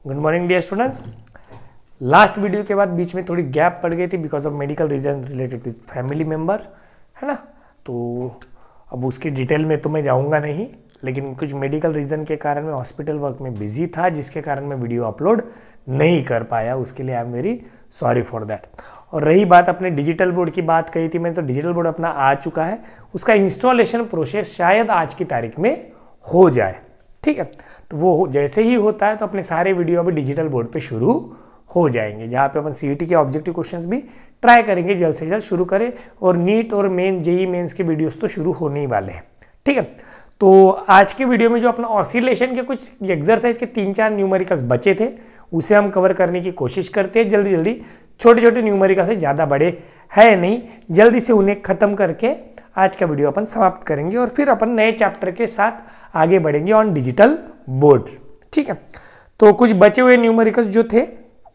Good morning dear students. Last video के बाद बीच में थोड़ी गैप पड़ गई थी because of medical reason related with family member, है ना। तो अब उसकी डिटेल में तो मैं जाऊंगा नहीं, लेकिन कुछ मेडिकल रीज़न के कारण मैं हॉस्पिटल वर्क में बिजी था, जिसके कारण मैं वीडियो अपलोड नहीं कर पाया। उसके लिए I am very sorry for that. और रही बात अपने डिजिटल बोर्ड की, बात कही थी मैंने, तो डिजिटल बोर्ड अपना आ चुका है। उसका इंस्टॉलेशन प्रोसेस शायद आज की तारीख में हो जाए, ठीक है। तो वो जैसे ही होता है तो अपने सारे वीडियो अभी डिजिटल बोर्ड पे शुरू हो जाएंगे, जहाँ पे अपन सीईटी के ऑब्जेक्टिव क्वेश्चंस भी ट्राई करेंगे जल्द से जल्द शुरू करें। और नीट और मेन जेई मेंस के वीडियोस तो शुरू होने ही वाले हैं, ठीक है। तो आज के वीडियो में जो अपना ऑसिलेशन के कुछ एक्सरसाइज के 3-4 न्यूमेरिकल्स बचे थे, उसे हम कवर करने की कोशिश करते हैं जल्दी जल्दी। छोटे छोटे न्यूमेरिकल से ज़्यादा बड़े है नहीं, जल्दी से उन्हें ख़त्म करके आज का वीडियो अपन समाप्त करेंगे और फिर अपन नए चैप्टर के साथ आगे बढ़ेंगे ऑन डिजिटल बोर्ड, ठीक है। तो कुछ बचे हुए न्यूमेरिकल्स जो थे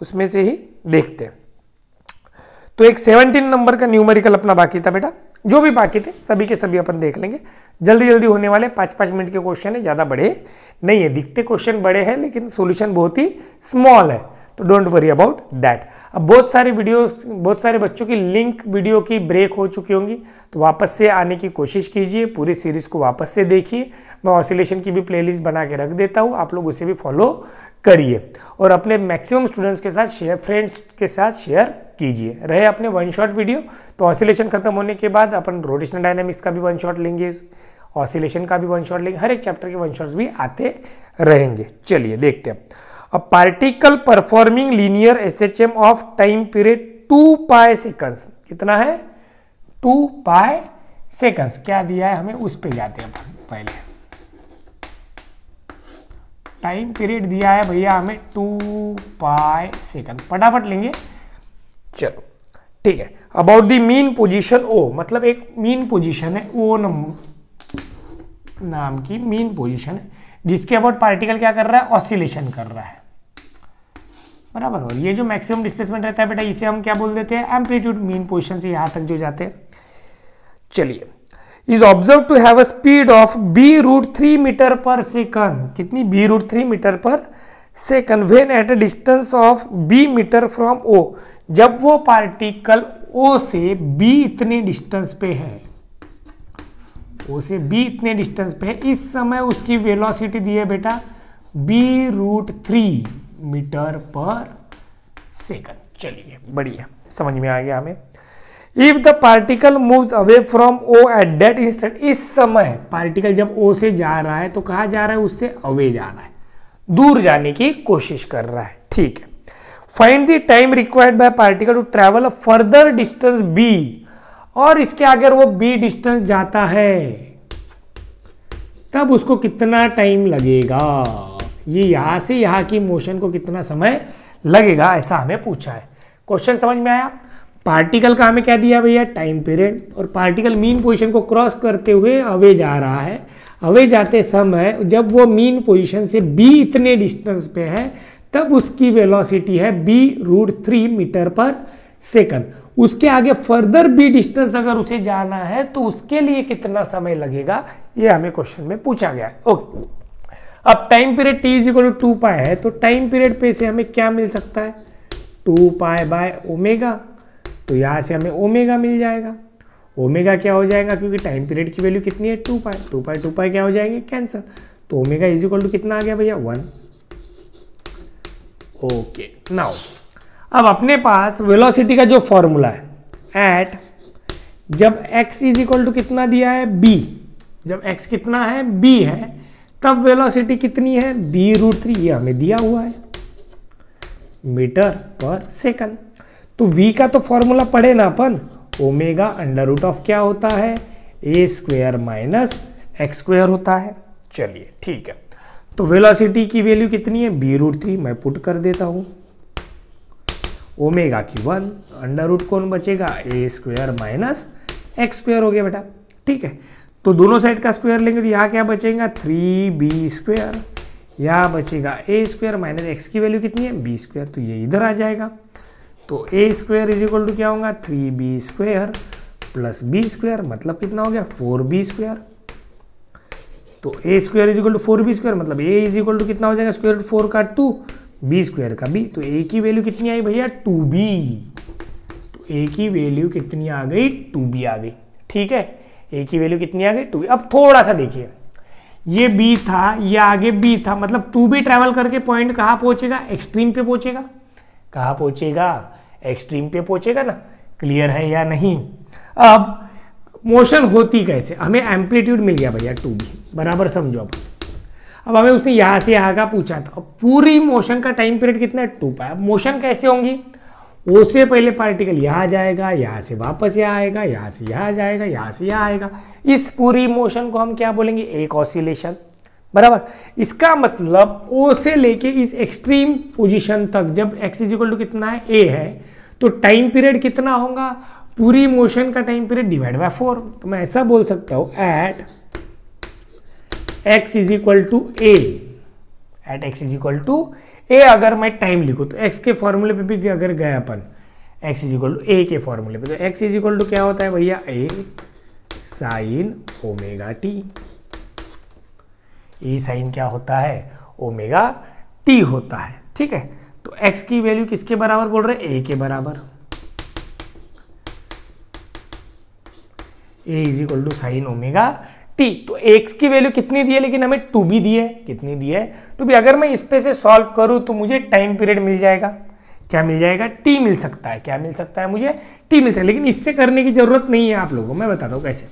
उसमें से ही देखते हैं। तो एक 17 नंबर का न्यूमेरिकल अपना बाकी था बेटा, जो भी बाकी थे सभी के सभी अपन देख लेंगे। जल्दी जल्दी होने वाले 5-5 मिनट के क्वेश्चन है, ज़्यादा बड़े नहीं है। दिखते क्वेश्चन बड़े हैं लेकिन सॉल्यूशन बहुत ही स्मॉल है, तो डोंट वरी अबाउट दैट। अब बहुत सारे बच्चों की लिंक वीडियो की ब्रेक हो चुकी होंगी, तो वापस से आने की कोशिश कीजिए, पूरी सीरीज को वापस से देखिए। मैं ऑसिलेशन की भी प्लेलिस्ट बना के रख देता हूँ, आप लोग उसे भी फॉलो करिए और अपने मैक्सिमम स्टूडेंट्स के साथ शेयर, फ्रेंड्स के साथ शेयर कीजिए। रहे अपने वन शॉट वीडियो, तो ऑसिलेशन खत्म होने के बाद अपन रोटेशनल डायनामिक्स का भी वन शॉट लेंगे, ऑसिलेशन का भी वन शॉट लेंगे, हर एक चैप्टर के वन शॉट्स भी आते रहेंगे। चलिए देखते हैं। A particle performing linear SHM of time period 2 pi seconds, कितना है 2 पाई सेकंड्स, क्या दिया है हमें उस पे जाते हैं अपन। पहले टाइम पीरियड दिया है भैया हमें 2 पाई सेकंड, फटाफट लेंगे। चलो ठीक है। About the mean position O, मतलब एक मीन पोजीशन है O नाम की मीन पोजीशन है, जिसके अबाउट पार्टिकल क्या कर रहा है, ऑसिलेशन कर रहा है, बराबर। और ये जो मैक्सिमम डिस्प्लेसमेंट रहता है बेटा, इसे हम क्या बोल देते हैं, एम्पलीट्यूड। मीन पोजीशन से यहां तक जो जाते हैं। चलिए, is observed to have a speed of b√3 metre per second, कितनी b√3 metre per second, when at a distance of b metre from O, जब वो पार्टिकल O से b इतने डिस्टेंस पे है, O से b इतने डिस्टेंस पे है, इस समय उसकी वेलोसिटी दी है बेटा b√3 मीटर पर सेकंड। चलिए बढ़िया, समझ में आ गया हमें। If the particle moves away from O at that instant, इस समय पार्टिकल जब O से जा रहा है तो कहाँ जा रहा है, उससे अवे जा रहा है, दूर जाने की कोशिश कर रहा है, ठीक है। Find the time required by particle to travel a further distance b, और इसके अगर वो b डिस्टेंस जाता है तब उसको कितना टाइम लगेगा, ये यहां से यहां की मोशन को कितना समय लगेगा, ऐसा हमें पूछा है। क्वेश्चन समझ में आया। पार्टिकल का हमें क्या दिया भैया, टाइम पीरियड, और पार्टिकल मीन पोजीशन को क्रॉस करते हुए अवे जा रहा है। अवे जाते समय जब वो मीन पोजीशन से b इतने डिस्टेंस पे है, तब उसकी वेलोसिटी है b√3 मीटर पर सेकंड। उसके आगे फर्दर b डिस्टेंस अगर उसे जाना है तो उसके लिए कितना समय लगेगा, ये हमें क्वेश्चन में पूछा गया है। ओके, अब टाइम पीरियड t = 2 पाई है, तो टाइम पीरियड पे से हमें क्या मिल सकता है, 2 पाई बाय ओमेगा। तो यहाँ से हमें ओमेगा मिल जाएगा। ओमेगा क्या हो जाएगा, क्योंकि टाइम पीरियड की वैल्यू कितनी है 2 पाई, 2 पाई क्या हो जाएंगे, कैंसर। तो ओमेगा = कितना आ गया भैया, 1। ओके, नाउ अब अपने पास वेलोसिटी का जो फॉर्मूला है, एट जब x = कितना दिया है, b, जब x कितना है, b है, तब वेलोसिटी कितनी है, b√3, ये हमें दिया हुआ है मीटर पर सेकंड। तो v का तो फॉर्मूला पढ़े ना अपन, ओमेगा √ऑफ क्या होता है, a² - x² होता है। चलिए ठीक है, तो वेलोसिटी की वैल्यू कितनी है, b√3, मैं पुट कर देता हूं, ओमेगा की 1, √ कौन बचेगा, a² - x² हो गया बेटा, ठीक है। तो दोनों साइड का स्क्वायर लेंगे तो यहाँ क्या बचेगा, 3b², यहाँ बचेगा a² - x की वैल्यू कितनी है, b², तो ये इधर आ जाएगा। तो a² = क्या होगा, 3b² + b², मतलब कितना हो गया, 4b²। तो a² = 4b² मतलब a = कितना हो जाएगा, √4 का 2, बी स्क्वायर का बी, तो ए की वैल्यू कितनी आई भैया 2b, तो ए की वैल्यू कितनी आ गई 2b आ गई। ठीक है, ए की वैल्यू कितनी आ गई 2b। अब थोड़ा सा देखिए, ये b था, ये आगे b था, मतलब 2b ट्रैवल करके पॉइंट कहाँ पहुंचेगा, एक्सट्रीम पे पहुंचेगा। कहाँ पहुंचेगा, एक्सट्रीम पे पहुंचेगा ना। क्लियर है या नहीं। अब मोशन होती कैसे, हमें एम्पलीट्यूड मिल गया भैया 2b बराबर, समझो। अब हमें उसने यहाँ से यहाँ का पूछा था, अब पूरी मोशन का टाइम पीरियड कितना है 2 पाई। अब मोशन कैसे होंगी, ओ से पहले पार्टिकल यहाँ जाएगा, यहाँ से वापस यहाँ आएगा, यहाँ से यहाँ जाएगा, यहाँ से यहाँ आएगा। इस पूरी मोशन को हम क्या बोलेंगे, एक ऑसिलेशन बराबर। इसका मतलब ओ से लेके इस एक्सट्रीम पोजीशन तक जब x इक्वल टू कितना है a है, तो टाइम पीरियड कितना होगा, पूरी मोशन का टाइम पीरियड डिवाइड बाय 4। तो मैं ऐसा बोल सकता हूँ at x is equal to A, at x is equal to A अगर मैं टाइम लिखूँ तो x के फॉर्मूले पे भी अगर गए अपन x इज इक्वल टू ए के फॉर्मूले पे, तो x इज इक्वल टू क्या होता है भैया a sine omega T. A sine क्या होता है, ओमेगा टी होता है। ठीक है, तो x की वैल्यू किसके बराबर बोल रहे हैं, a के बराबर। a is equal to sine omega T. तो x की वैल्यू कितनी दी है, लेकिन हमें 2b दी है। कितनी दी है 2b। अगर मैं इस पे से सॉल्व करूं तो मुझे टाइम पीरियड मिल जाएगा, क्या मिल जाएगा, t मिल सकता है। क्या मिल सकता है मुझे, t मिल सकता है। लेकिन इससे करने की जरूरत नहीं है आप लोगों को, मैं बताता हूँ कैसे।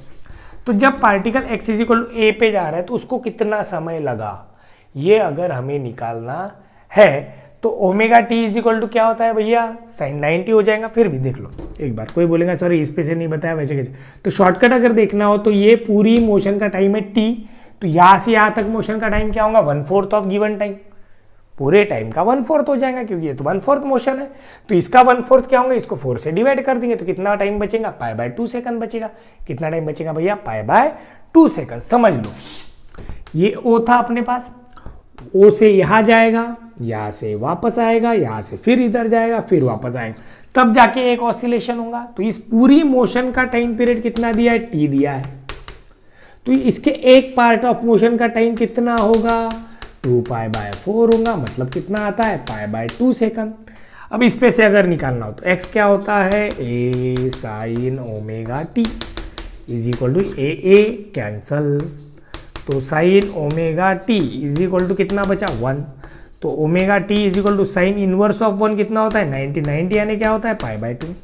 तो जब particle x is equal to a पे जा रहा है तो उसको कितना समय लगा, ये अगर हमें निकालना है तो omega T is equal to क्या होता है भैया, साइन 90 हो जाएगा। फिर भी देख लो एक बार, कोई बोलेगा सर इस पे से नहीं बताया वैसे कैसे, तो शॉर्टकट अगर देखना हो तो ये पूरी मोशन का टाइम है t, तो यहाँ से यहाँ तक मोशन का टाइम क्या होगा, 1/4 ऑफ गिवन टाइम। पूरे टाइम का 1/4 हो जाएगा, क्योंकि ये तो 1/4 मोशन है। तो इसका 1/4 क्या होगा, इसको 4 से डिवाइड कर देंगे तो कितना टाइम बचेगा, π/2 सेकंड बचेगा। कितना टाइम बचेगा भैया, π/2 सेकंड। समझ लो, ये ओ था अपने पास, ओ से यहाँ जाएगा, यहाँ से वापस आएगा, यहाँ से फिर इधर जाएगा, फिर वापस आएगा, तब जाके एक ऑसिलेशन होगा। तो इस पूरी मोशन का टाइम पीरियड कितना दिया है, t दिया है। तो इसके एक पार्ट ऑफ मोशन का टाइम कितना होगा, 2π/4 होगा, मतलब कितना आता है, π/2 सेकंड। अब इस पे से अगर निकालना हो तो x क्या होता है, a sine omega T is equal to A cancel, तो sine omega T is equal to कितना बचा 1, तो omega T is equal to sine inverse of 1 कितना होता है 90, 90 यानी क्या होता है π/2,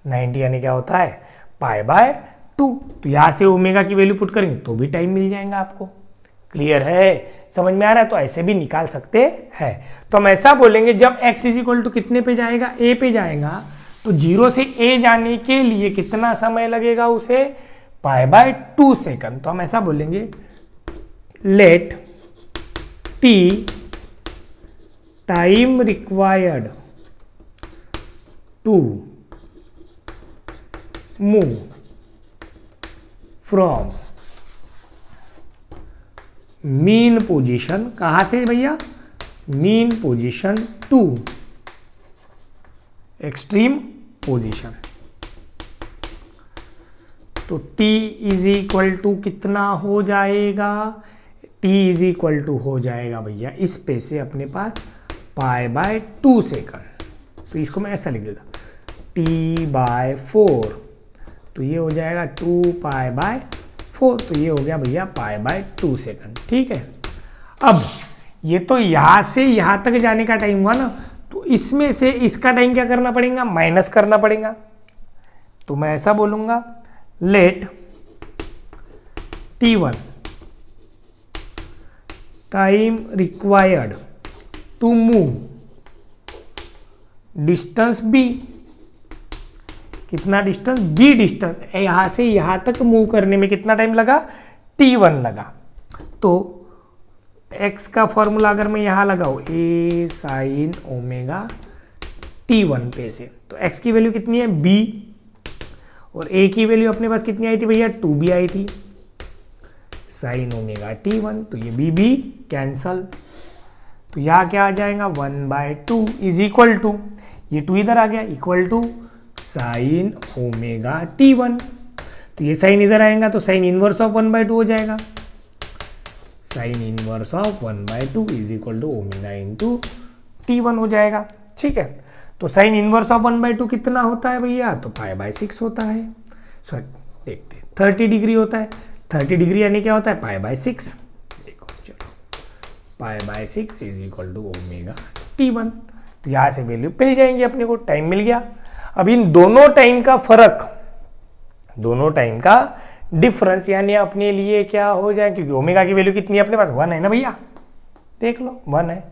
90 यानी क्या होता है π/2। तो यहाँ से ओमेगा की वैल्यू पुट करेंगे तो भी टाइम मिल जाएगा आपको। क्लियर है, समझ में आ रहा है। तो ऐसे भी निकाल सकते हैं। तो हम ऐसा बोलेंगे जब x इज इक्वल टू कितने पे जाएगा, a पे जाएगा, तो 0 से a जाने के लिए कितना समय लगेगा उसे, π/2 सेकंड। तो हम ऐसा बोलेंगे let t time required to move from mean position, कहां से भैया, mean position to extreme position. तो t इज इक्वल टू कितना हो जाएगा, t इज इक्वल टू हो जाएगा भैया इस पे से अपने पास π/2 सेकंड। तो इसको मैं ऐसा लिख देता t/4, तो ये हो जाएगा 2π/4, तो ये हो गया भैया π/2 सेकंड। ठीक है, अब ये तो यहां से यहां तक जाने का टाइम हुआ ना, तो इसमें से इसका टाइम क्या करना पड़ेगा, माइनस करना पड़ेगा। तो मैं ऐसा बोलूंगा let t1 time required to move distance b, कितना डिस्टेंस, b डिस्टेंस, यहां से यहां तक मूव करने में कितना टाइम लगा, t1 लगा। तो x का फॉर्मूला अगर मैं यहां लगाऊं a साइन ओमेगा t1 पे से, तो x की वैल्यू कितनी है b, और a की वैल्यू अपने पास कितनी आई थी भैया 2b आई थी, साइन ओमेगा t1, तो ये b कैंसल। तो यहाँ क्या आ जाएगा 1/2 इज इक्वल टू, ये 2 इधर आ गया, equal to sine omega t1। तो ये साइन इधर आएगा तो साइन इनवर्स ऑफ 1/2 हो जाएगा, sine inverse of 1/2 is equal to omega into T1 हो जाएगा। ठीक है, तो साइन इनवर्स ऑफ 1/2 कितना होता है भैया, तो π/6 होता है। सॉरी देखते हैं 30 डिग्री होता है। 30 डिग्री यानी क्या होता है, π/6। देखो चलो π/6 is equal to omega T1। तो यहाँ से वैल्यू मिल जाएंगे अपने को, टाइम मिल गया। अब इन दोनों टाइम का फर्क, दोनों टाइम का डिफरेंस यानी अपने लिए क्या हो जाए, क्योंकि ओमेगा की वैल्यू कितनी है अपने पास, 1 है ना भैया, देख लो 1 है।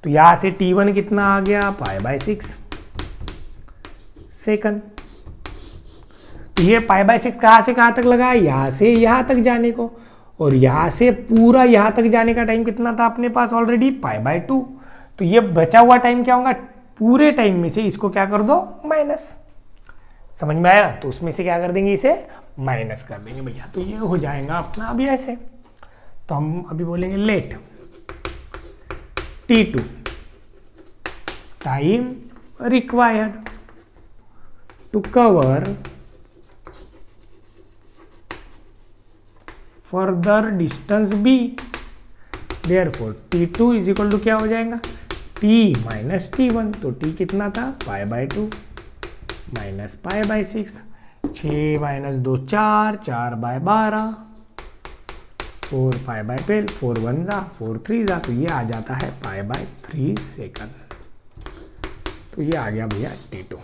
तो यहाँ से T1 कितना आ गया, π/6 सेकंड। तो ये π/6 कहाँ से कहाँ तक लगा है, यहाँ से यहाँ तक जाने को, और यहाँ से पूरा यहाँ तक जाने का टाइम कितना था अपने पास ऑलरेडी, π/2। तो ये बचा हुआ टाइम क्या होगा, पूरे टाइम में से इसको क्या कर दो, माइनस। समझ में आया, तो उसमें से क्या कर देंगे, इसे माइनस कर देंगे भैया। तो ये हो जाएगा अपना अभी ऐसे। तो हम अभी बोलेंगे let T2 time required to cover further distance B, therefore T2 is equal to क्या हो जाएगा, T माइनस T1। तो T कितना था, π/2 माइनस π/6, 6 माइनस 2 4, 4/12, 4 π/12, 4 1 जा 4 3 जा, तो ये आ जाता है π/3 सेकंड। तो ये आ गया भैया T2।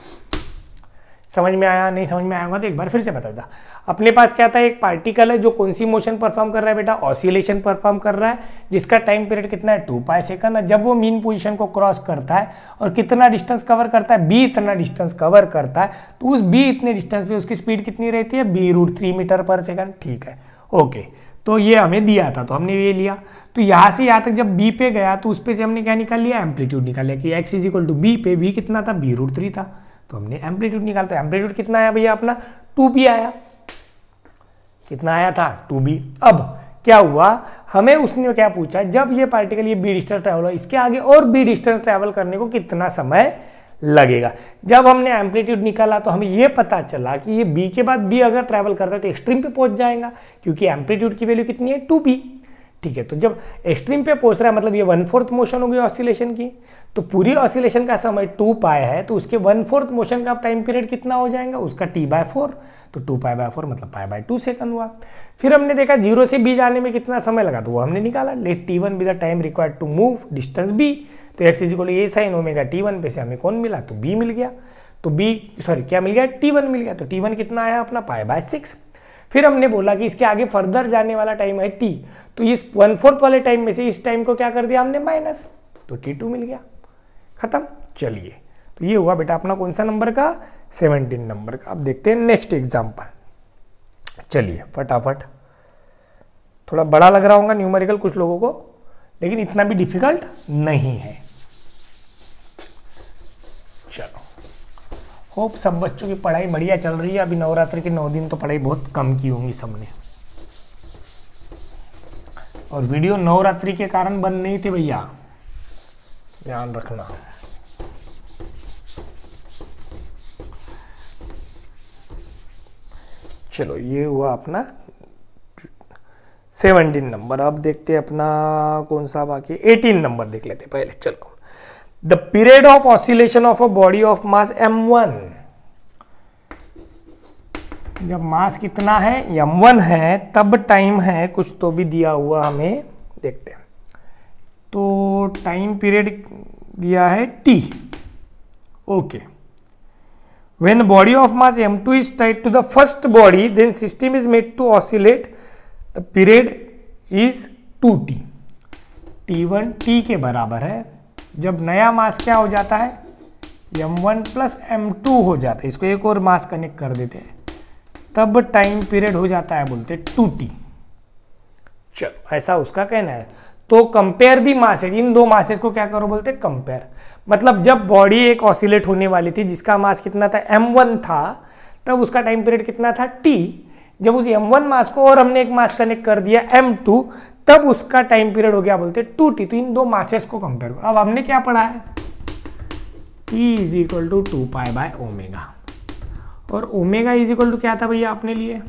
समझ में आया, नहीं समझ में आएगा तो एक बार फिर से बता था। अपने पास क्या था, एक पार्टिकल है जो कौन सी मोशन परफॉर्म कर रहा है बेटा, ऑसिलेशन परफॉर्म कर रहा है, जिसका टाइम पीरियड कितना है, 2π सेकंड है। जब वो मीन पोजीशन को क्रॉस करता है और कितना डिस्टेंस कवर करता है, b इतना डिस्टेंस कवर करता है, तो उस b इतने डिस्टेंस पे उसकी स्पीड कितनी रहती है, b√3 मीटर पर सेकंड। ठीक है, ओके। तो ये हमें दिया था, तो हमने ये लिया। तो यहाँ से यहाँ तक जब b पे गया तो उस पे से हमने क्या निकाल लिया, एम्पलीट्यूड निकाल लिया कि x is equal to b पे b कितना था, b√3 था। तो हमने एम्पलीट्यूड निकालते, एम्पलीट्यूड कितना आया भैया अपना, 2b आया। कितना आया था, 2b। अब क्या हुआ, हमें उसने क्या पूछा, जब ये पार्टिकल ये b डिस्टेंस ट्रैवल हो, इसके आगे और b डिस्टेंस ट्रैवल करने को कितना समय लगेगा। जब हमने एम्पलीट्यूड निकाला तो हमें ये पता चला कि ये b के बाद b अगर ट्रैवल करता है तो एक्सट्रीम पे पहुंच जाएगा, क्योंकि एम्पलीट्यूड की वैल्यू कितनी है, 2b। ठीक है, तो जब एक्सट्रीम पे पहुंच रहा है मतलब ये 1/4 मोशन होगी ऑसिलेशन की, तो पूरी ऑसिलेशन का समय 2π है, तो उसके 1/4 मोशन का टाइम पीरियड कितना हो जाएगा, उसका T/4। तो 2π/4 मतलब π/2 सेकंड हुआ। फिर हमने देखा 0 से b जाने में कितना समय लगा, तो वो हमने निकाला, let T1 be the time required to move distance b। तो x is equal to a sin omega T1 पे से हमें कौन मिला, तो b मिल गया। तो b सॉरी क्या मिल गया, T1 मिल गया। तो T1 कितना आया अपना, π/6। फिर हमने बोला कि इसके आगे फर्दर जाने वाला टाइम है t, तो इस 1/4 वाले टाइम में से इस टाइम को क्या कर दिया हमने, माइनस, तो T2 मिल गया, खत्म। चलिए, तो ये हुआ बेटा अपना कौन सा नंबर का, 17 नंबर का। अब देखते हैं नेक्स्ट एग्जांपल। चलिए फटाफट, थोड़ा बड़ा लग रहा होगा न्यूमेरिकल कुछ लोगों को, लेकिन इतना भी डिफिकल्ट नहीं है। चलो, होप सब बच्चों की पढ़ाई बढ़िया चल रही है। अभी नवरात्रि के 9 दिन तो पढ़ाई बहुत कम की होंगी सबने, और वीडियो नवरात्रि के कारण बंद नहीं थी भैया, ध्यान रखना। चलो, ये हुआ अपना 17 नंबर। अब देखते हैं अपना कौन सा बाकी, 18 नंबर देख लेते पहले। चलो, the period of oscillation of a body of mass m1, जब मास कितना है, m1 है, तब टाइम है कुछ तो भी दिया हुआ हमें, देखते हैं। तो टाइम पीरियड दिया है t, okay. When body of mass m2 is tied to the first body, then system is made to oscillate. The period is 2t. T1 t के बराबर है। जब नया मास क्या हो जाता है, m1 प्लस m2 हो जाता है, इसको एक और मास कनेक्ट कर देते हैं, तब टाइम पीरियड हो जाता है बोलते 2t। चलो, ऐसा उसका कहना है। तो कंपेयर दी मासेज, इन दो मासेज को क्या करो बोलते, कंपेयर। मतलब जब बॉडी एक ऑसिलेट होने वाली थी जिसका मास कितना था, m1 था, तब उसका टाइम पीरियड कितना था, t। जब उस m1 मास को और हमने एक मास कनेक्ट कर दिया m2, तब उसका टाइम पीरियड हो गया बोलते 2t। तो इन दो मासेस को कंपेयर करो। अब हमने क्या पढ़ा है, t इज इक्वल टू 2π/ओमेगा, और ओमेगा इज इक्वल टू क्या था भैया अपने लिए,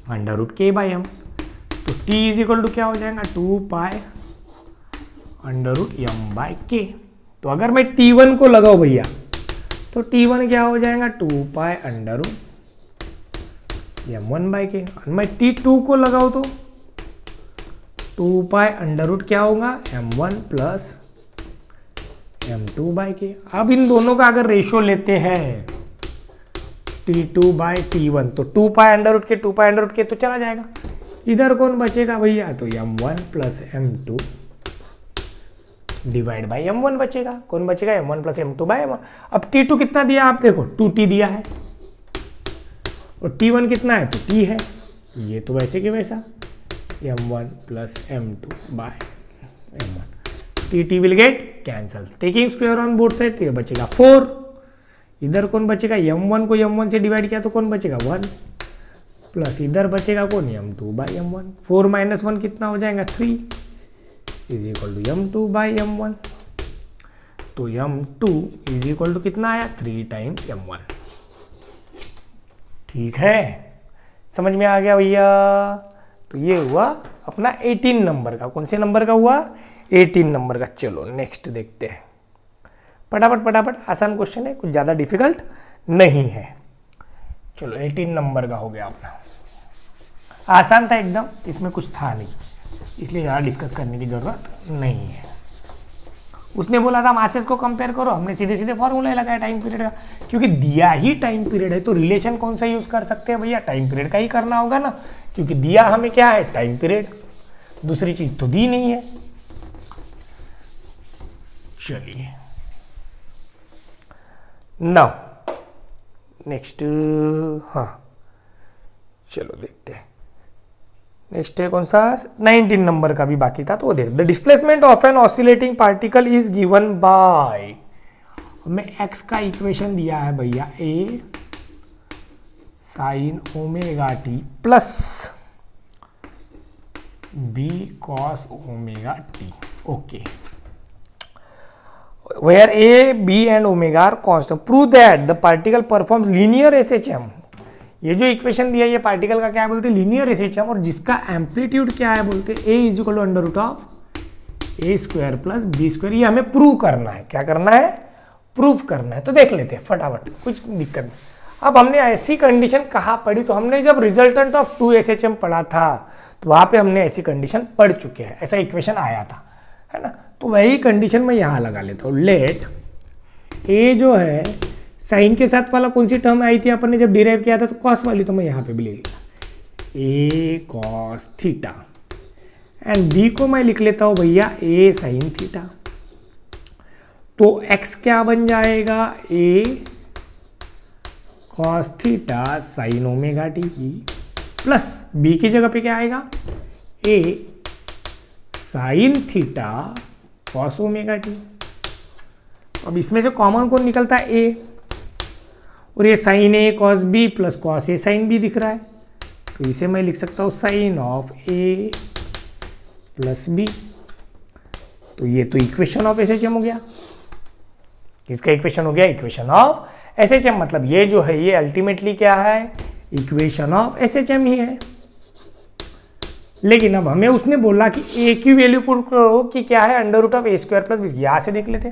√k/m। तो t इज इक्वल टू क्या हो जाएगा, 2π √m/k। तो अगर मैं T1 को लगाऊं भैया तो T1 क्या हो जाएगा 2 पाई अंडर रूट m1/k। मैं T2 को लगाऊं तो 2 पाई अंडर रूट क्या होगा m1 प्लस m2/k। अब इन दोनों का अगर रेशियो लेते हैं T2/T1 तो 2 पाई अंडर रूट के 2 पाई अंडर रूट के तो चला जाएगा। इधर कौन बचेगा भैया तो m1 plus m2 divide by m1 बचेगा। कौन बचेगा m1 प्लस m2/m1। अब T2 कितना दिया आप देखो 2t दिया है और T1 कितना है तो t है, ये तो वैसे कि वैसा m1 plus m2/m1 T will get cancel. Taking square on both side तो ये बचेगा 4। इधर कौन बचेगा m1 को m1 से डिवाइड किया तो कौन बचेगा 1 प्लस इधर बचेगा कौन m2/m1। 4 माइनस 1 कितना हो जाएगा 3 इज इक्वल टू m2/m1। तो m2 इज इक्वल टू कितना आया 3 टाइम्स m1। ठीक है, समझ में आ गया भैया। तो ये हुआ अपना 18 नंबर का। कौन से नंबर का हुआ 18 नंबर का। चलो नेक्स्ट देखते हैं, फटाफट फटाफट, आसान क्वेश्चन है, कुछ ज़्यादा डिफिकल्ट नहीं है। चलो 18 नंबर का हो गया अपना, आसान था एकदम, इसमें कुछ था नहीं, इसलिए ज़्यादा डिस्कस करने की ज़रूरत नहीं है। उसने बोला था मासेस को कंपेयर करो, हमने सीधे सीधे फॉर्मूला लगाया टाइम पीरियड का, क्योंकि दिया ही टाइम पीरियड है तो रिलेशन कौन सा यूज़ कर सकते हैं भैया, टाइम पीरियड का ही करना होगा ना, क्योंकि दिया हमें क्या है टाइम पीरियड, दूसरी चीज़ तो दी नहीं है। चलिए नाउ नेक्स्ट, हाँ चलो देखते हैं नेक्स्ट है कौन सा 19 नंबर का भी बाकी था, तो वो देख। The displacement of an oscillating particle is given by, हमें एक्स का इक्वेशन दिया है भैया A sine omega T plus B cos omega T. Okay, where a, b and omega are constant, prove that the particle performs linear SHM। ये जो equation दिया है ये पार्टिकल का क्या बोलते हैं लीनियर SHM, और जिसका एम्पलीट्यूड क्या है बोलते हैं a is equal to under root of a square plus B square. ये हमें प्रूव करना है, क्या करना है प्रूव करना है। तो देख लेते हैं फटाफट, कुछ दिक्कत नहीं। अब हमने ऐसी कंडीशन कहाँ पढ़ी, तो हमने जब रिजल्टेंट ऑफ 2 SHM पढ़ा था तो वहाँ पे हमने ऐसी कंडीशन पढ़ चुके हैं, ऐसा इक्वेशन आया था, है ना। तो वही कंडीशन मैं यहाँ लगा लेता हूँ। लेट ए जो है साइन के साथ वाला कौन सी टर्म आई थी अपन ने जब डिराइव किया था, तो कॉस वाली, तो मैं यहाँ पे भी लिख लिया A cos theta, and B को मैं लिख लेता हूँ भैया ए साइन थीटा। तो एक्स क्या बन जाएगा A cos theta sine omega T plus B की जगह पे क्या आएगा A sine theta cos omega T. अब इसमें से कॉमन कौन निकलता है ए, और ये sine A cos B plus cos A sine B दिख रहा है, तो इसे मैं लिख सकता हूँ sine of A plus B. तो ये तो इक्वेशन ऑफ एसएचएम हो गया। किसका इक्वेशन हो गया इक्वेशन ऑफ एसएचएम, मतलब ये जो है ये अल्टीमेटली क्या है इक्वेशन ऑफ एसएचएम ही है। लेकिन अब हमें उसने बोला कि ए की वैल्यू पुट करो कि क्या है under root of A square plus b. यहां से देख लेते,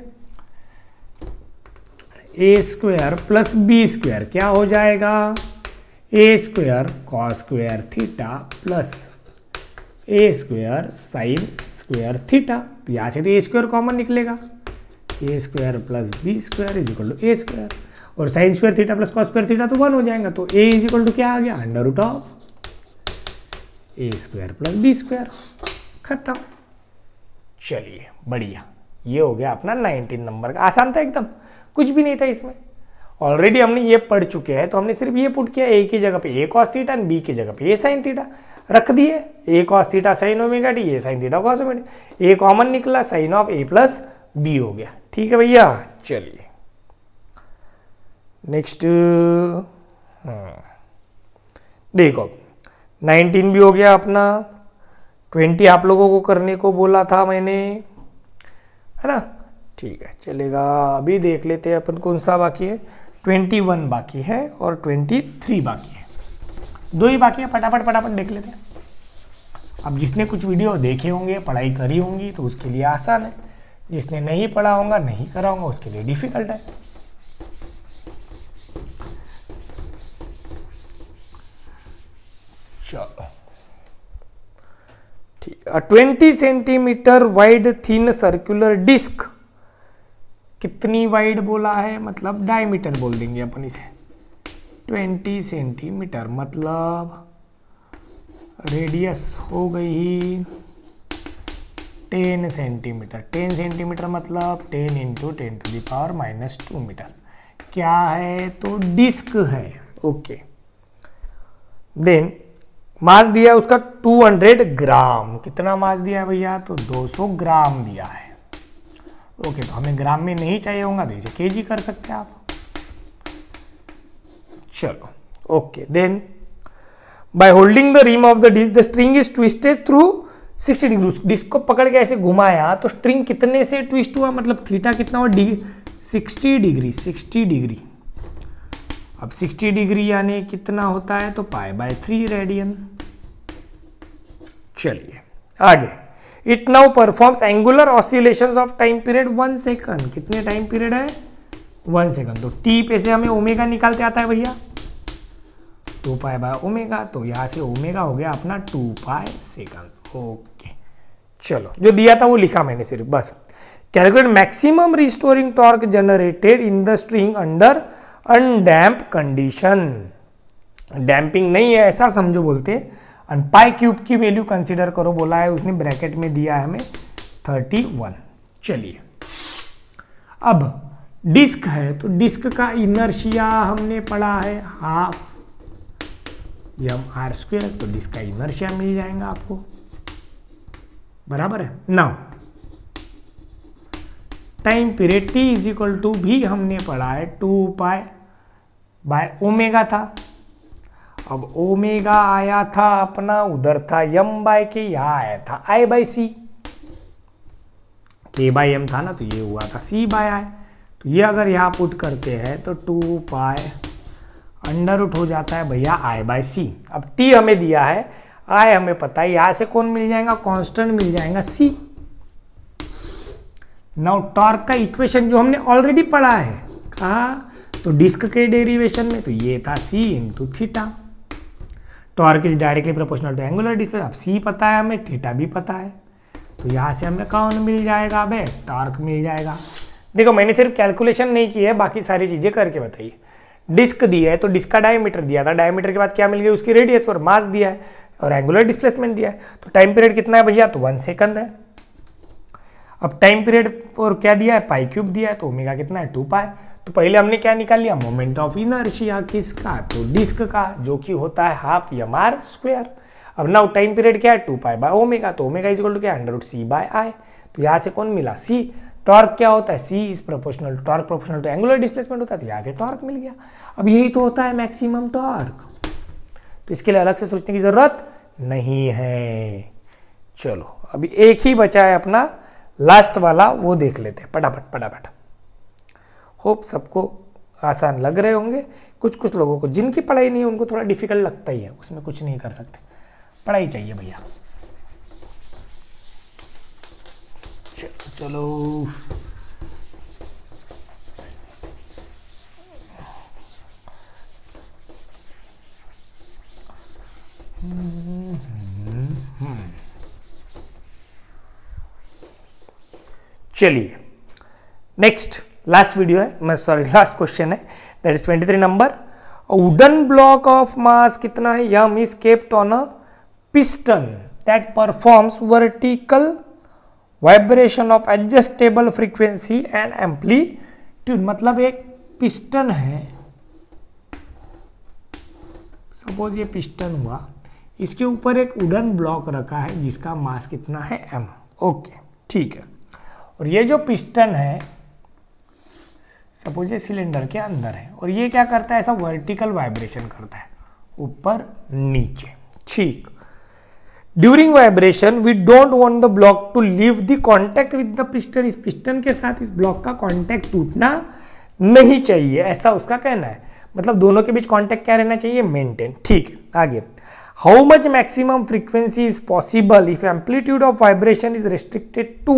a square plus B square क्या हो जाएगा a square cos square theta plus a square sine square theta. तो यहां से तो ए स्क्वायर कॉमन निकलेगा, a square plus B square is equal to a square, और sine square theta plus cos square theta तो 1 हो जाएगा। तो ए इज इक्वल टू क्या आ गया under root of A square plus B square, खत्म। चलिए बढ़िया, ये हो गया अपना 19 नंबर का। आसान था एकदम, कुछ भी नहीं था इसमें, ऑलरेडी हमने ये पढ़ चुके हैं। तो हमने सिर्फ ये पुट किया ए की जगह पे a cos theta and b की जगह पे ए साइन थीटा रख दिए। A cos theta sine omega T, A sine theta cos omega T, a common निकला sine of A plus b हो गया। ठीक है भैया, चलिए नेक्स्ट देखो 19 भी हो गया अपना। 20 आप लोगों को करने को बोला था मैंने, है ना। ठीक है चलेगा, अभी देख लेते हैं अपन कौन सा बाकी है। 21 बाकी है और 23 बाकी है, 2 ही बाकी है। फटाफट फटाफट देख लेते हैं। अब जिसने कुछ वीडियो देखे होंगे पढ़ाई करी होंगी तो उसके लिए आसान है। जिसने नहीं पढ़ा होगा, नहीं करा होगा, उसके लिए डिफिकल्ट है। चलो ठीक है। 20 centimetre wide thin circular disc, कितनी वाइड बोला है, मतलब डायमीटर बोल देंगे अपन इसे। 20 सेंटीमीटर मतलब रेडियस हो गई 10 सेंटीमीटर। 10 सेंटीमीटर मतलब 10 इंटू 10⁻⁻2 मीटर। क्या है, तो डिस्क है। ओके, देन मास दिया उसका 200 ग्राम। कितना मास दिया है भैया, तो 200 ग्राम दिया है। ओके, तो हमें ग्राम में नहीं चाहिए होगा तो इसे केजी कर सकते हैं आप। चलो okay, then by holding the rim of the disc the string is twisted through 60 degree. Disc को पकड़ के ऐसे घुमाया तो स्ट्रिंग कितने से ट्विस्ट हुआ, मतलब थीटा कितना हुआ, 60 डिग्री। 60 डिग्री, अब 60 डिग्री यानी कितना होता है, तो π/3 रेडियन। चलिए आगे, it now performs angular oscillations of time period 1 second. कितने टाइम पीरियड है, 1 सेकंड। तो टी पे से हमें ओमेगा निकालते आता है भैया, 2π/ω, तो यहाँ से ओमेगा हो गया अपना 2π सेकंड। ओके, चलो जो दिया था वो लिखा मैंने सिर्फ बस। Calculate maximum restoring torque generated in the string under undamped condition. Damping नहीं है ऐसा समझो बोलते। एंड पाई क्यूब की वैल्यू कंसीडर करो बोला है उसने, ब्रैकेट में दिया है हमें 31। चलिए अब डिस्क है तो डिस्क का इनर्शिया हमने पढ़ा है हाफ mr², तो डिस्क का इनर्शिया मिल जाएगा आपको, बराबर है। Now time period t is equal to भी हमने पढ़ा है 2π/ω था। अब ओमेगा आया था अपना, उधर था m/k, यहाँ आया था I/c। k/m था ना, तो ये हुआ था c/i। तो ये अगर यहाँ पुट करते हैं तो 2π अंडर हो जाता है भैया I/c। अब t हमें दिया है, I हमें पता है, यहाँ से कौन मिल जाएगा, कांस्टेंट मिल जाएगा c। नाउ टॉर्क का इक्वेशन जो हमने ऑलरेडी पढ़ा है कहा, तो डिस्क के डेरिवेशन में, तो ये था c into theta. Torque is directly proportional to angular displacement. अब c पता है हमें, थीटा भी पता है, तो यहाँ से हमें कौन मिल जाएगा, बे टॉर्क मिल जाएगा। देखो मैंने सिर्फ कैलकुलेशन नहीं की है, बाकी सारी चीजें करके बताइए। डिस्क दिया है तो डिस्क का डायमीटर दिया था, डायमीटर के बाद क्या मिल गया, उसकी रेडियस और मास दिया है और एंगुलर डिस्प्लेसमेंट दिया है। तो टाइम पीरियड कितना है भैया, तो 1 सेकंड है। अब टाइम पीरियड और क्या दिया है, π³ दिया है, तो ओमेगा कितना है, 2π। तो पहले हमने क्या निकाल लिया, मोमेंट ऑफ इनर्शिया किसका, तो डिस्क का, जो कि होता है हाफ mr²। अब नाउ टाइम पीरियड क्या है, 2π/ω, तो ओमेगा इज इक्वल टू क्या, √c/i। तो यहाँ से कौन मिला, c। टॉर्क क्या होता है, c is proportional, torque proportional to angular displacement होता है, तो यहाँ से टॉर्क मिल गया। अब यही तो होता है मैक्सिमम टॉर्क, तो इसके लिए अलग से सोचने की जरूरत नहीं है। चलो अभी एक ही बचा है अपना लास्ट वाला, वो देख लेते हैं फटाफट फटाफट। होप सबको आसान लग रहे होंगे। कुछ कुछ लोगों को जिनकी पढ़ाई नहीं है उनको थोड़ा डिफिकल्ट लगता ही है, उसमें कुछ नहीं कर सकते, पढ़ाई चाहिए भैया। चलो चलिए नेक्स्ट लास्ट वीडियो है, मैं सॉरी लास्ट क्वेश्चन है, that is 23 number. Wooden block of mass कितना है, m is kept on a piston that performs vertical vibration of adjustable frequency and amplitude. मतलब एक पिस्टन है, सपोज ये पिस्टन हुआ, इसके ऊपर एक वुडन ब्लॉक रखा है जिसका मास कितना है, m। ओके ठीक है, और ये जो पिस्टन है सपोज ये सिलेंडर के अंदर है, और ये क्या करता है, ऐसा वर्टिकल वाइब्रेशन करता है ऊपर नीचे। ठीक, during vibration we don't want the block to leave the contact with the piston. इस पिस्टन के साथ इस ब्लॉक का कॉन्टैक्ट टूटना नहीं चाहिए, ऐसा उसका कहना है। मतलब दोनों के बीच कॉन्टैक्ट क्या रहना चाहिए, मेंटेन। ठीक है, आगे how much maximum frequency is possible if amplitude of vibration is restricted to.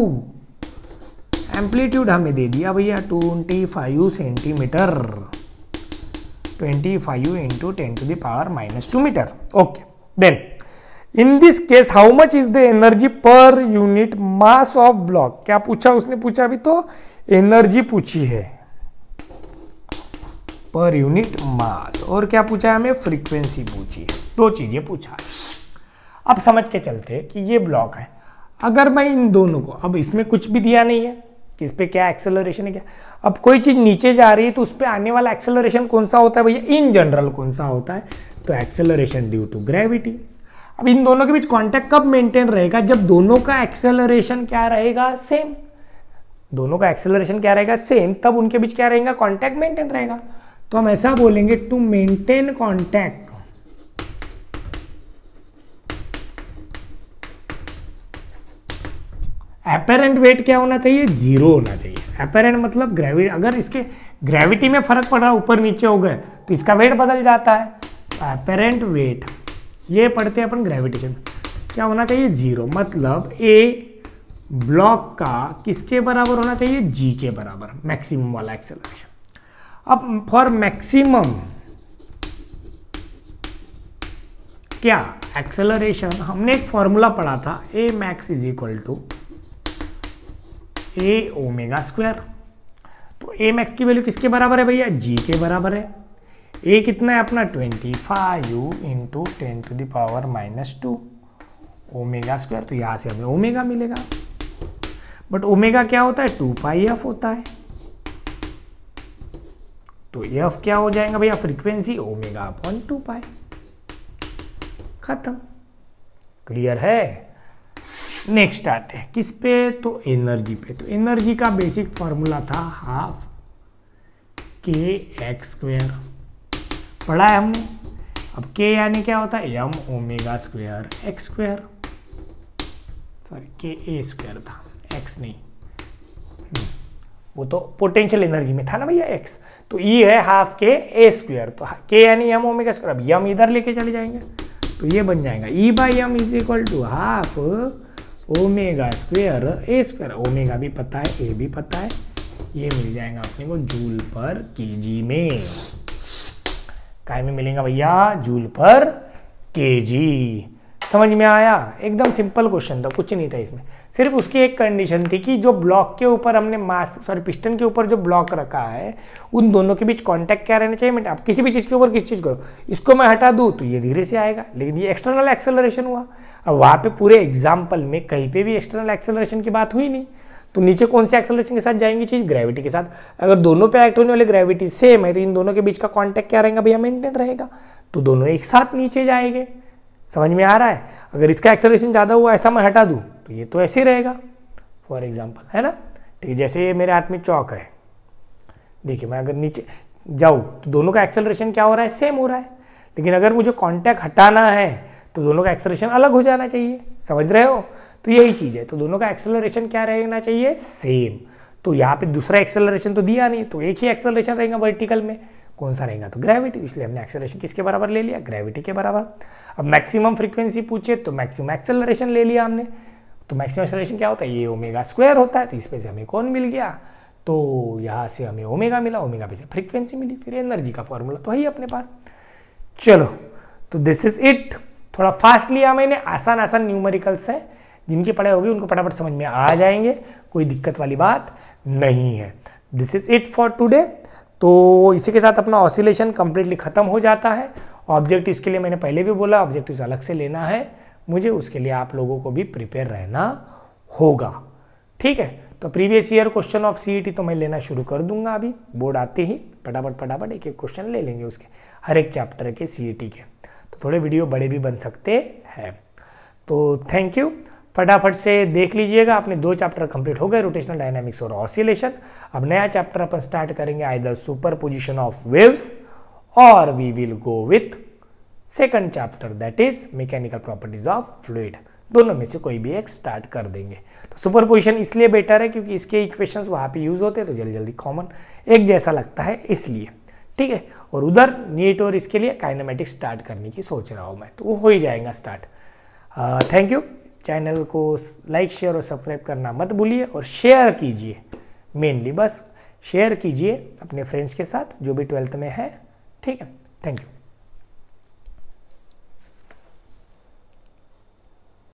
Amplitude हमें दे दिया भैया 25 centimetre, 25 into 10⁻⁻² metre. Okay, then in this case how much is the energy per unit mass of block. क्या पूछा उसने? पूछा अभी तो एनर्जी पूछी है पर यूनिट मास, और क्या पूछा है हमें? फ्रीक्वेंसी पूछी है। दो चीजें पूछा है। अब समझ के चलते हैं कि ये ब्लॉक है, अगर मैं इन दोनों को, अब इसमें कुछ भी दिया नहीं है कि इस पे क्या एक्सेलरेशन है क्या, अब कोई चीज नीचे जा रही है तो उस पर आने वाला एक्सेलरेशन कौन सा होता है भैया? इन जनरल कौन सा होता है? तो एक्सेलरेशन ड्यू टू ग्रेविटी। अब इन दोनों के बीच कांटेक्ट कब मेंटेन रहेगा? जब दोनों का एक्सेलरेशन क्या रहेगा? सेम। दोनों का एक्सेलरेशन क्या रहेगा? सेम। तब उनके बीच क्या रहेगा? कांटेक्ट मेंटेन रहेगा। तो हम ऐसा बोलेंगे to maintain contact apparent weight क्या होना चाहिए? 0 होना चाहिए। एपेरेंट मतलब ग्रेविटी, अगर इसके ग्रेविटी में फर्क पड़ रहा, ऊपर नीचे हो गए तो इसका वेट बदल जाता है। एपेरेंट वेट ये पढ़ते हैं अपन ग्रेविटेशन, क्या होना चाहिए? 0। मतलब ए ब्लॉक का किसके बराबर होना चाहिए? जी के बराबर, मैक्सिमम वाला एक्सेलरेशन। अब फॉर मैक्सिमम क्या एक्सेलरेशन, हमने एक फॉर्मूला पढ़ा था, a max is equal to a omega square. तो ए मैक्स की वैल्यू किसके बराबर है भैया? जी के बराबर है। ए कितना है अपना? 25 इंटू 10⁻⁻² ओमेगा स्क्वायर। तो यहां से हमें ओमेगा मिलेगा, बट ओमेगा क्या होता है? 2πf होता है। तो एफ क्या हो जाएगा भैया? Frequency omega upon 2π। खत्म। क्लियर है? नेक्स्ट आते हैं किस पे? तो एनर्जी पे। तो एनर्जी का बेसिक फॉर्मूला था हाफ kx²। पढ़ा है हमने। अब k यानी क्या होता है? m omega square x²। Sorry ka² था, x नहीं, वो तो पोटेंशियल एनर्जी में था ना भैया x। तो E है हाफ ka²। तो k यानी m ओमेगा स्क्वायर। अब m इधर लेके चले जाएंगे तो ये बन जाएगा E/m is equal to half omega square a²। Omega भी पता है, a भी पता है, ये मिल जाएगा अपने को जूल पर केजी में। काय में मिलेगा भैया? जूल पर केजी। समझ में आया? एकदम सिंपल क्वेश्चन था, कुछ नहीं था इसमें। सिर्फ उसकी एक कंडीशन थी कि जो ब्लॉक के ऊपर हमने मास, सॉरी पिस्टन के ऊपर जो ब्लॉक रखा है, उन दोनों के बीच कांटेक्ट क्या रहना चाहिए? आप किसी भी चीज़ के ऊपर किस चीज़ करो, इसको मैं हटा दूँ तो ये धीरे से आएगा, लेकिन ये एक्सटर्नल एक्सेलरेशन हुआ। अब वहाँ पे पूरे एग्जाम्पल में कहीं पे भी एक्सटर्नल एक्सेलरेशन की बात हुई नहीं, तो नीचे कौन से एक्सेलरेशन के साथ जाएंगी चीज़? ग्रेविटी के साथ। अगर दोनों पे एक्ट होने वाली ग्रेविटी सेम है तो इन दोनों के बीच का कॉन्टैक्ट क्या रहेगा भैया? मेंटेन रहेगा। तो दोनों एक साथ नीचे जाएंगे। समझ में आ रहा है? अगर इसका एक्सेलरेशन ज़्यादा हुआ, ऐसा मैं हटा दूँ तो ये तो ऐसे ही रहेगा, फॉर एग्जाम्पल, है ना? ठीक है, जैसे ये मेरे हाथ में चौक है, देखिए मैं अगर नीचे जाऊँ तो दोनों का एक्सेलरेशन क्या हो रहा है? सेम हो रहा है। लेकिन अगर मुझे कॉन्टैक्ट हटाना है तो दोनों का एक्सेलरेशन अलग हो जाना चाहिए। समझ रहे हो? तो यही चीज़ है। तो दोनों का एक्सेलरेशन क्या रहना चाहिए? सेम। तो यहाँ पे दूसरा एक्सेलरेशन तो दिया नहीं, तो एक ही एक्सेलरेशन रहेगा वर्टिकल में। कौन सा रहेगा? तो ग्रेविटी। इसलिए हमने एक्सेलरेशन किसके बराबर ले लिया? ग्रेविटी के बराबर। अब मैक्सिमम फ्रीक्वेंसी पूछे तो मैक्सिमम एक्सेलरेशन ले लिया हमने। तो मैक्सिमम एक्सेलरेशन क्या होता है? ये ओमेगा स्क्वायर होता है। तो इसमें से हमें कौन मिल गया? तो यहाँ से हमें ओमेगा मिला, ओमेगा पे से फ्रीक्वेंसी मिली, फिर एनर्जी का फॉर्मूला तो है अपने पास। चलो, तो दिस इज इट। थोड़ा फास्ट लिया मैंने, आसान आसान न्यूमेरिकल्स है, जिनकी पढ़ाई होगी उनको फटाफट समझ में आ जाएंगे, कोई दिक्कत वाली बात नहीं है। This is it for today. तो इसी के साथ अपना ऑसिलेशन कंप्लीटली खत्म हो जाता है। ऑब्जेक्टिव्स के लिए मैंने पहले भी बोला, ऑब्जेक्टिव्स अलग से लेना है मुझे, उसके लिए आप लोगों को भी प्रिपेयर रहना होगा। ठीक है, तो previous year question of CET तो मैं लेना शुरू कर दूंगा अभी, बोर्ड आते ही फटाफट एक एक क्वेश्चन ले लेंगे उसके, हर एक चैप्टर के सीईटी के। तो थोड़े वीडियो बड़े भी बन सकते हैं। तो थैंक यू, फटाफट से देख लीजिएगा। अपने 2 चैप्टर कंप्लीट हो गए, रोटेशनल डायनामिक्स और ऑसिलेशन। अब नया चैप्टर अपन स्टार्ट करेंगे, आइदर सुपरपोजिशन ऑफ वेव्स और we will go with second chapter that is mechanical properties of fluid. दोनों में से कोई भी एक स्टार्ट कर देंगे। तो सुपरपोजिशन इसलिए बेटर है क्योंकि इसके इक्वेशंस वहाँ पे यूज होते हैं, तो जल्दी जल्दी कॉमन एक जैसा लगता है इसलिए। ठीक है, और उधर नीट और इसके लिए काइनेमेटिक्स स्टार्ट करने की सोच रहा हूँ मैं, तो वो हो ही जाएगा स्टार्ट। Thank you. चैनल को लाइक शेयर और सब्सक्राइब करना मत भूलिए और शेयर कीजिए मेनली बस शेयर कीजिए अपने फ्रेंड्स के साथ जो भी 12th में है। ठीक है, थैंक यू।